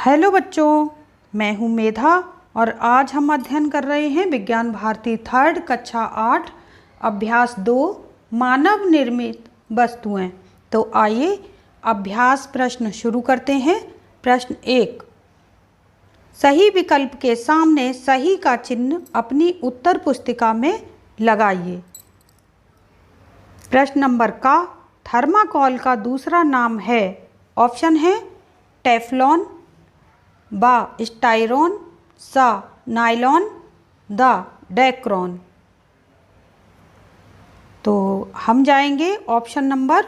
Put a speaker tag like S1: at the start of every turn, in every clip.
S1: Hello बच्चों, मैं हूँ मेधा और आज हम अध्ययन कर रहे हैं विज्ञान भारती थर्ड कक्षा 8 अभ्यास 2 मानव निर्मित वस्तुएं। तो आइए अभ्यास प्रश्न शुरू करते हैं। प्रश्न 1, सही विकल्प के सामने सही का चिन्ह अपनी उत्तर पुस्तिका में लगाइए। प्रश्न नंबर का थर्माकोल का दूसरा नाम है। ऑप्शन है टेफ्लॉन, बा स्टाइरोन, सा नायलॉन, दा डेक्रॉन। तो हम जाएंगे ऑप्शन नंबर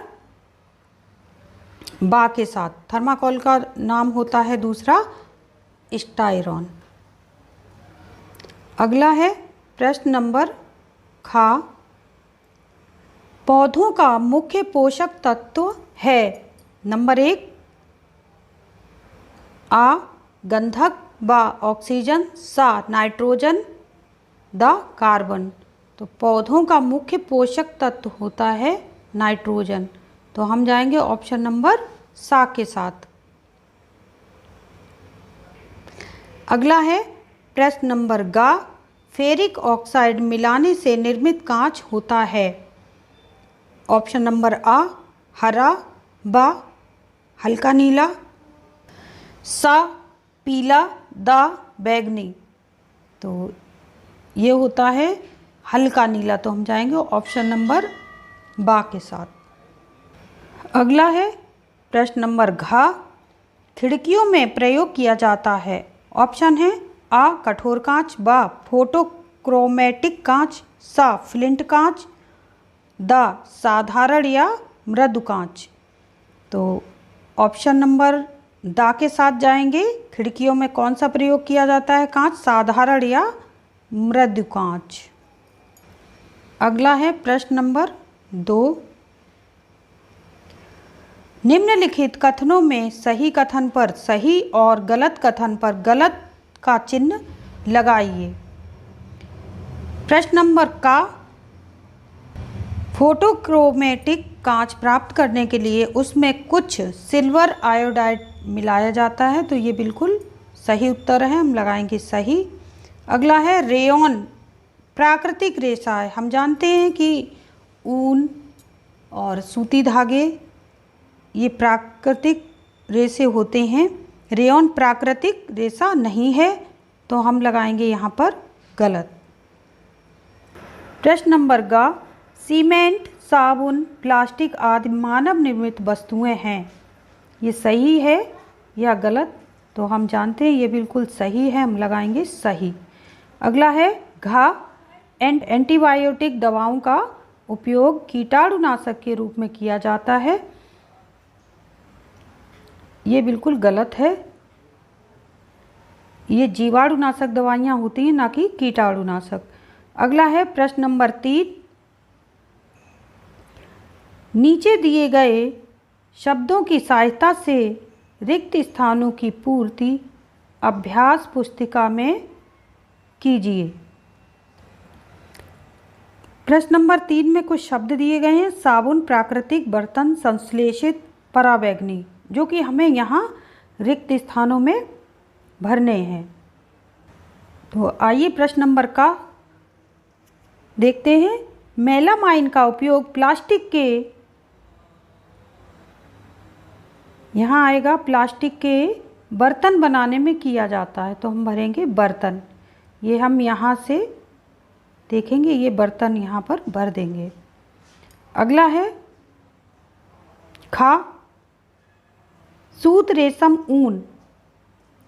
S1: बा के साथ। थर्माकोल का नाम होता है दूसरा स्टाइरोन। अगला है प्रश्न नंबर खा, पौधों का मुख्य पोषक तत्व है। नंबर 1 आ गंधक, बा ऑक्सीजन, सा नाइट्रोजन, द कार्बन। तो पौधों का मुख्य पोषक तत्व होता है नाइट्रोजन। तो हम जाएंगे ऑप्शन नंबर सा के साथ। अगला है प्रश्न नंबर गा, फेरिक ऑक्साइड मिलाने से निर्मित कांच होता है। ऑप्शन नंबर आ हरा, बा हल्का नीला, सा पीला, दा बैगनी। तो ये होता है हल्का नीला। तो हम जाएंगे ऑप्शन नंबर बा के साथ। अगला है प्रश्न नंबर घा, खिड़कियों में प्रयोग किया जाता है। ऑप्शन है आ कठोर कांच, बा फोटोक्रोमेटिक कांच, सा फ्लिंट कांच, दा साधारण या मृदु कांच। तो ऑप्शन नंबर दा के साथ जाएंगे। खिड़कियों में कौन सा प्रयोग किया जाता है कांच, साधारण या मृदु कांच। अगला है प्रश्न नंबर 2, निम्नलिखित कथनों में सही कथन पर सही और गलत कथन पर गलत का चिन्ह लगाइए। प्रश्न नंबर का, फोटोक्रोमेटिक कांच प्राप्त करने के लिए उसमें कुछ सिल्वर आयोडाइड मिलाया जाता है। तो ये बिल्कुल सही उत्तर है, हम लगाएंगे सही। अगला है रेयॉन प्राकृतिक रेशा है। हम जानते हैं कि ऊन और सूती धागे ये प्राकृतिक रेशे होते हैं। रेयॉन प्राकृतिक रेशा नहीं है, तो हम लगाएंगे यहाँ पर गलत। प्रश्न नंबर गा, सीमेंट, साबुन, प्लास्टिक आदि मानव निर्मित वस्तुएं हैं। ये सही है या गलत? तो हम जानते हैं ये बिल्कुल सही है, हम लगाएंगे सही। अगला है घा, एंटीबायोटिक दवाओं का उपयोग कीटाणुनाशक के रूप में किया जाता है। ये बिल्कुल गलत है। ये जीवाणुनाशक दवाइयाँ होती हैं, ना कि कीटाणुनाशक। अगला है प्रश्न नंबर 3, नीचे दिए गए शब्दों की सहायता से रिक्त स्थानों की पूर्ति अभ्यास पुस्तिका में कीजिए। प्रश्न नंबर 3 में कुछ शब्द दिए गए हैं। साबुन, प्राकृतिक, बर्तन, संश्लेषित, पराबैंगनी, जो कि हमें यहाँ रिक्त स्थानों में भरने हैं। तो आइए प्रश्न नंबर का देखते हैं। मेलामाइन का उपयोग प्लास्टिक के, यहाँ आएगा प्लास्टिक के बर्तन बनाने में किया जाता है। तो हम भरेंगे बर्तन। ये हम यहाँ से देखेंगे, ये बर्तन यहाँ पर भर देंगे। अगला है खा, सूत, रेशम, ऊन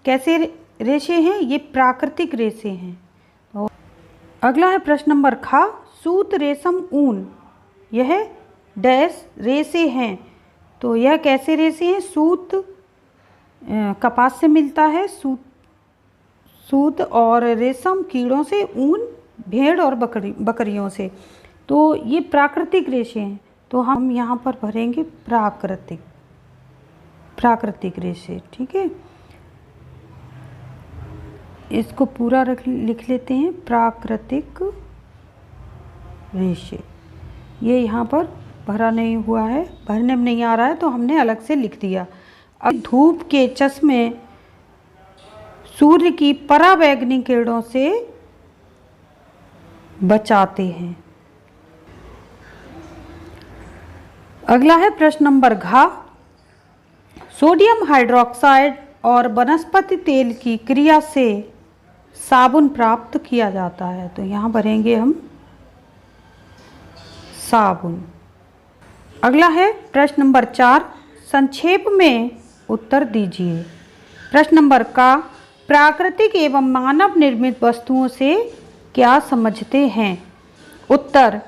S1: कैसे रेशे हैं? ये प्राकृतिक रेशे हैं। तो अगला है प्रश्न नंबर खा, सूत, रेशम, ऊन यह डैश रेशे हैं। तो यह कैसे रेशे हैं? सूत कपास से मिलता है, सूत और रेशम कीड़ों से, ऊन भेड़ और बकरियों से। तो ये प्राकृतिक रेशे हैं। तो हम यहाँ पर भरेंगे प्राकृतिक रेशे। ठीक है, इसको पूरा लिख लेते हैं, प्राकृतिक रेशे। ये यहाँ पर भरा नहीं हुआ है, भरने में नहीं आ रहा है, तो हमने अलग से लिख दिया। अब धूप के चश्मे सूर्य की पराबैंगनी किरणों से बचाते हैं। अगला है प्रश्न नंबर घ। सोडियम हाइड्रोक्साइड और वनस्पति तेल की क्रिया से साबुन प्राप्त किया जाता है। तो यहाँ भरेंगे हम साबुन। अगला है प्रश्न नंबर 4। संक्षेप में उत्तर दीजिए। प्रश्न नंबर का, प्राकृतिक एवं मानव निर्मित वस्तुओं से क्या समझते हैं? उत्तर,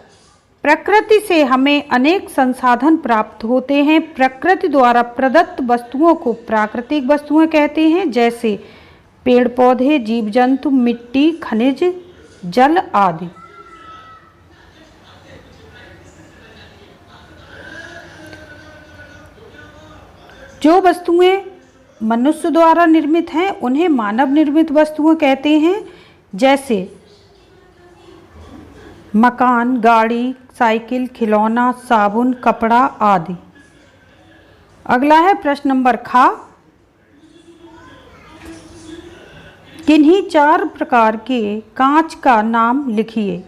S1: प्रकृति से हमें अनेक संसाधन प्राप्त होते हैं। प्रकृति द्वारा प्रदत्त वस्तुओं को प्राकृतिक वस्तुएं कहते हैं, जैसे पेड़ पौधे, जीव जंतु, मिट्टी, खनिज, जल आदि। जो वस्तुएं मनुष्य द्वारा निर्मित हैं उन्हें मानव निर्मित वस्तुएं कहते हैं, जैसे मकान, गाड़ी, साइकिल, खिलौना, साबुन, कपड़ा आदि। अगला है प्रश्न नंबर ख। किन्हीं 4 प्रकार के कांच का नाम लिखिए।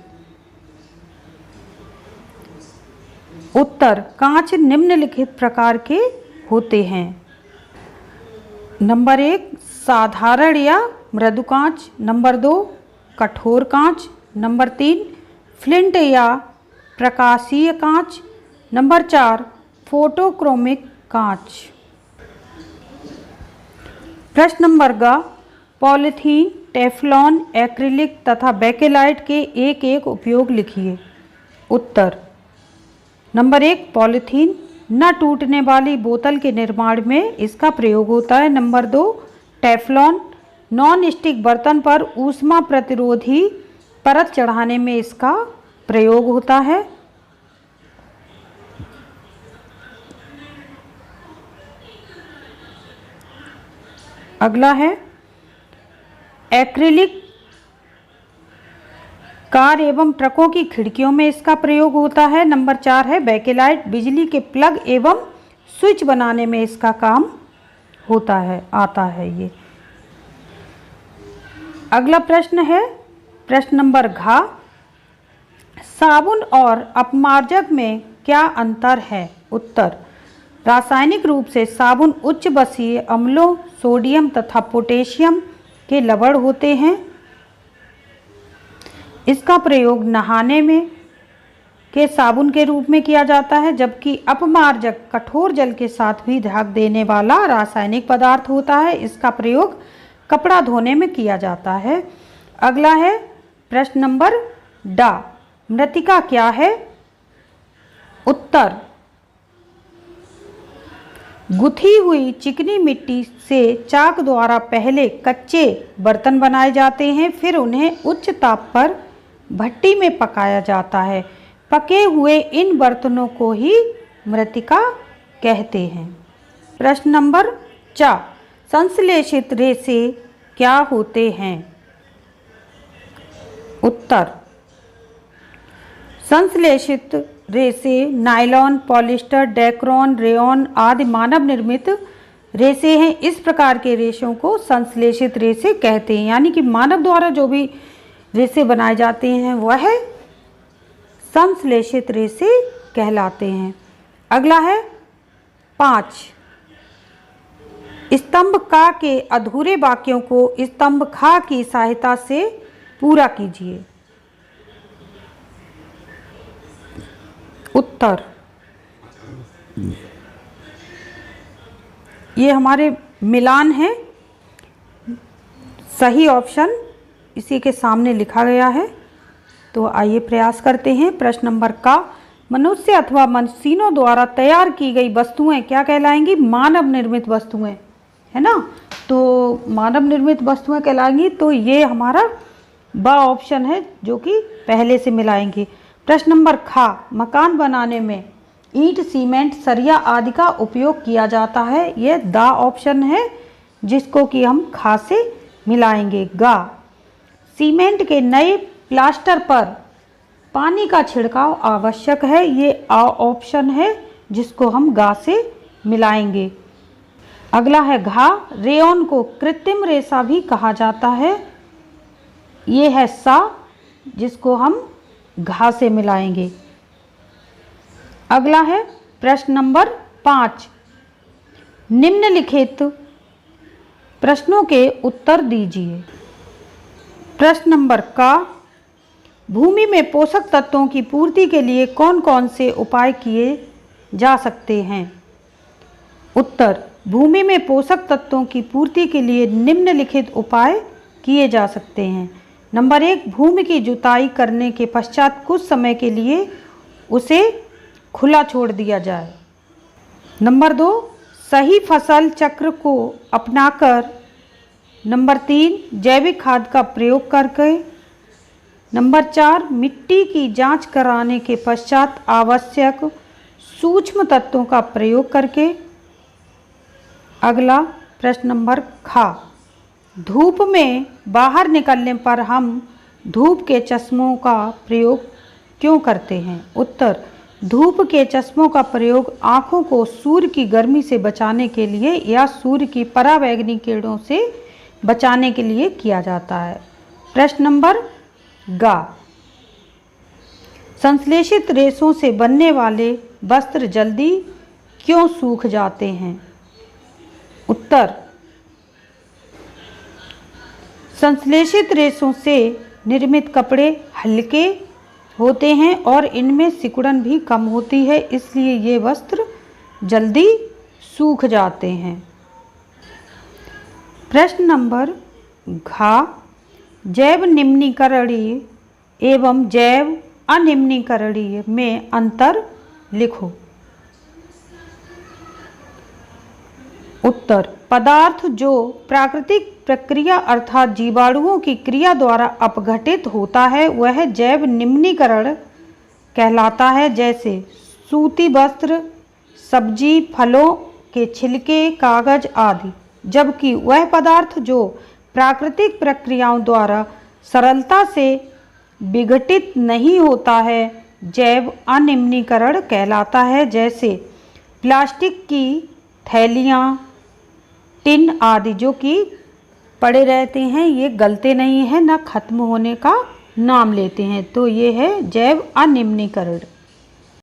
S1: उत्तर, कांच निम्नलिखित प्रकार के होते हैं। नंबर 1 साधारण या मृदु कांच, नंबर 2 कठोर कांच, नंबर 3 फ्लिंट या प्रकाशीय कांच, नंबर 4 फोटोक्रोमिक कांच। प्रश्न नंबर ग। पॉलीथीन, टेफ्लॉन, एक्रिलिक तथा बेकेलाइट के एक एक उपयोग लिखिए। उत्तर, नंबर 1 पॉलीथीन, न टूटने वाली बोतल के निर्माण में इसका प्रयोग होता है। नंबर 2 टेफ्लॉन, नॉन स्टिक बर्तन पर ऊष्मा प्रतिरोधी परत चढ़ाने में इसका प्रयोग होता है। अगला है एक्रिलिक, कार एवं ट्रकों की खिड़कियों में इसका प्रयोग होता है। नंबर 4 है बेकेलाइट, बिजली के प्लग एवं स्विच बनाने में इसका काम होता है, आता है ये। अगला प्रश्न है प्रश्न नंबर घ। साबुन और अपमार्जक में क्या अंतर है? उत्तर, रासायनिक रूप से साबुन उच्च बसीय अम्लों, सोडियम तथा पोटेशियम के लवण होते हैं। इसका प्रयोग नहाने में के साबुन के रूप में किया जाता है, जबकि अपमार्जक कठोर जल के साथ भी ढक देने वाला रासायनिक पदार्थ होता है। इसका प्रयोग कपड़ा धोने में किया जाता है। अगला है प्रश्न नंबर ड। मृत्तिका क्या है? उत्तर, गुथी हुई चिकनी मिट्टी से चाक द्वारा पहले कच्चे बर्तन बनाए जाते हैं, फिर उन्हें उच्च ताप पर भट्टी में पकाया जाता है। पके हुए इन बर्तनों को ही मृत्तिका कहते हैं। प्रश्न नंबर 4। संश्लेषित रेशे क्या होते हैं? उत्तर, संश्लेषित रेशे नायलॉन, पॉलिस्टर, डेक्रोन, रेयॉन आदि मानव निर्मित रेशे हैं। इस प्रकार के रेशों को संश्लेषित रेशे कहते हैं, यानी कि मानव द्वारा जो भी रेशे बनाए जाते हैं वह संश्लेषित रेशे कहलाते हैं। अगला है 5। स्तंभ का के अधूरे वाक्यों को स्तंभ खा की सहायता से पूरा कीजिए। उत्तर, ये हमारे मिलान है। सही ऑप्शन इसी के सामने लिखा गया है। तो आइए प्रयास करते हैं। प्रश्न नंबर का, मनुष्य अथवा मशीनों द्वारा तैयार की गई वस्तुएं क्या कहलाएंगी? मानव निर्मित वस्तुएं, है ना। तो मानव निर्मित वस्तुएं कहलाएंगी। तो ये हमारा ब ऑप्शन है जो कि पहले से मिलाएंगे। प्रश्न नंबर ख, मकान बनाने में ईंट, सीमेंट, सरिया आदि का उपयोग किया जाता है। ये द ऑप्शन है जिसको कि हम ख से मिलाएंगे। ग, सीमेंट के नए प्लास्टर पर पानी का छिड़काव आवश्यक है। ये आ ऑप्शन है जिसको हम ग से मिलाएंगे। अगला है घा। रेयॉन को कृत्रिम रेशा भी कहा जाता है। ये है सा, जिसको हम घा से मिलाएंगे। अगला है प्रश्न नंबर 5। निम्नलिखित प्रश्नों के उत्तर दीजिए। प्रश्न नंबर का, भूमि में पोषक तत्वों की पूर्ति के लिए कौन कौन से उपाय किए जा सकते हैं? उत्तर, भूमि में पोषक तत्वों की पूर्ति के लिए निम्नलिखित उपाय किए जा सकते हैं। नंबर 1, भूमि की जुताई करने के पश्चात कुछ समय के लिए उसे खुला छोड़ दिया जाए। नंबर 2, सही फसल चक्र को अपनाकर। नंबर 3, जैविक खाद का प्रयोग करके। नंबर 4, मिट्टी की जांच कराने के पश्चात आवश्यक सूक्ष्म तत्वों का प्रयोग करके। अगला प्रश्न नंबर खा। धूप में बाहर निकलने पर हम धूप के चश्मों का प्रयोग क्यों करते हैं? उत्तर, धूप के चश्मों का प्रयोग आँखों को सूर्य की गर्मी से बचाने के लिए या सूर्य की पराबैंगनी किरणों से बचाने के लिए किया जाता है। प्रश्न नंबर गा। संश्लेषित रेशों से बनने वाले वस्त्र जल्दी क्यों सूख जाते हैं? उत्तर, संश्लेषित रेशों से निर्मित कपड़े हल्के होते हैं और इनमें सिकुड़न भी कम होती है, इसलिए ये वस्त्र जल्दी सूख जाते हैं। प्रश्न नंबर घा। जैव निम्नीकरणीय एवं जैव अनिम्नीकरणीय में अंतर लिखो। उत्तर, पदार्थ जो प्राकृतिक प्रक्रिया अर्थात जीवाणुओं की क्रिया द्वारा अपघटित होता है वह जैव निम्नीकरण कहलाता है, जैसे सूती वस्त्र, सब्जी, फलों के छिलके, कागज आदि। जबकि वह पदार्थ जो प्राकृतिक प्रक्रियाओं द्वारा सरलता से विघटित नहीं होता है जैव अनिम्नीकरण कहलाता है, जैसे प्लास्टिक की थैलियाँ, टिन आदि जो कि पड़े रहते हैं, ये गलते नहीं हैं न खत्म होने का नाम लेते हैं, तो ये है जैव अनिम्नीकरण।